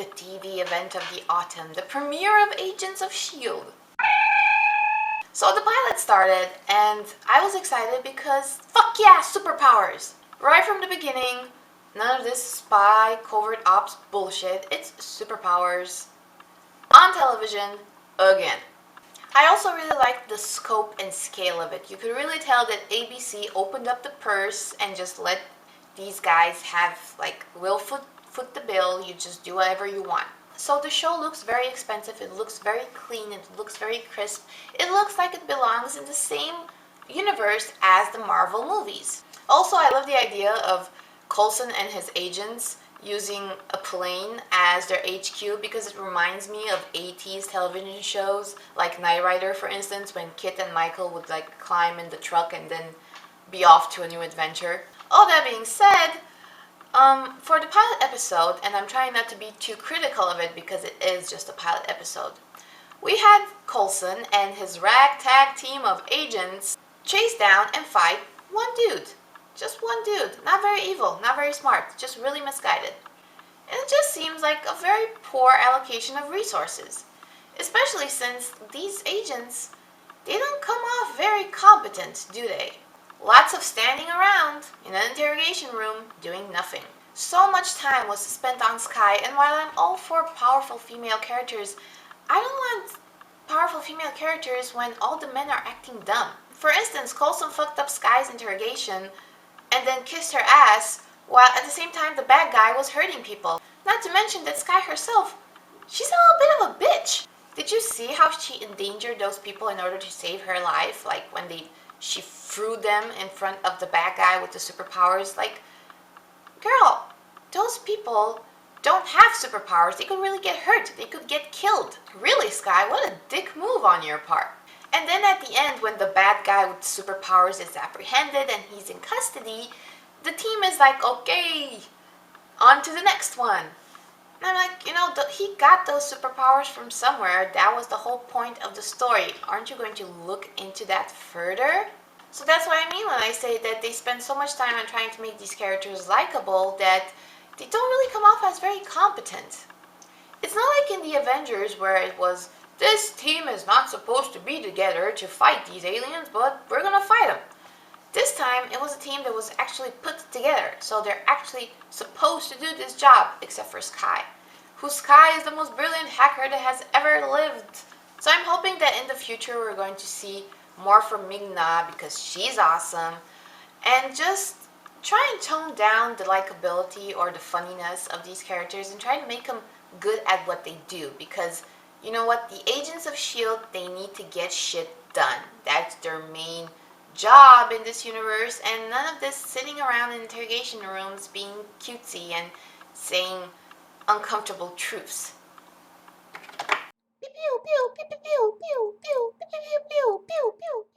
the TV event of the autumn, the premiere of Agents of S.h.i.e.L.D. So the pilot started, and I was excited because fuck yeah, superpowers! Right from the beginning, none of this spy, covert ops bullshit, it's superpowers. On television, again. I also really liked the scope and scale of it. You could really tell that ABC opened up the purse and just let these guys have, like, we'll foot the bill, you just do whatever you want. So the show looks very expensive, it looks very clean, it looks very crisp. It looks like it belongs in the same universe as the Marvel movies. Also, I love the idea of Coulson and his agents using a plane as their HQ because it reminds me of 80s television shows like Knight Rider, for instance, when Kit and Michael would like climb in the truck and then be off to a new adventure. All that being said, for the pilot episode, and I'm trying not to be too critical of it because it is just a pilot episode, we had Coulson and his ragtag team of agents chase down and fight one dude. Just one dude. Not very evil, not very smart, just really misguided. And it just seems like a very poor allocation of resources. Especially since these agents, they don't come off very competent, do they? Lots of standing around in an interrogation room doing nothing. So much time was spent on s.h.i.e.L.D, and while I'm all for powerful female characters, I don't want powerful female characters when all the men are acting dumb. For instance, Coulson fucked up s.h.i.e.L.D.'s interrogation and then kissed her ass, while at the same time the bad guy was hurting people. Not to mention that s.h.i.e.L.D. herself, she's a little bit of a bitch. Did you see how she endangered those people in order to save her life? Like when she threw them in front of the bad guy with the superpowers? Like, girl, those people don't have superpowers. They could really get hurt. They could get killed. Really, s.h.i.e.L.D., what a dick move on your part. And then at the end, when the bad guy with superpowers is apprehended and he's in custody, the team is like, okay, on to the next one. And I'm like, you know, he got those superpowers from somewhere. That was the whole point of the story. Aren't you going to look into that further? So that's what I mean when I say that they spend so much time on trying to make these characters likable that they don't really come off as very competent. It's not like in the Avengers where it was, this team is not supposed to be together to fight these aliens, but we're gonna fight them. This time, it was a team that was actually put together, so they're actually supposed to do this job, except for s.h.i.e.L.D., who s.h.i.e.L.D. is the most brilliant hacker that has ever lived. So I'm hoping that in the future we're going to see more from Ming-Na because she's awesome, and just try and tone down the likability or the funniness of these characters and try to make them good at what they do, because you know what, the Agents of S.h.i.e.L.D., they need to get shit done. That's their main job in this universe, and none of this sitting around in interrogation rooms being cutesy and saying uncomfortable truths. Pew pew pew pew pew pew pew pew pew pew pew pew.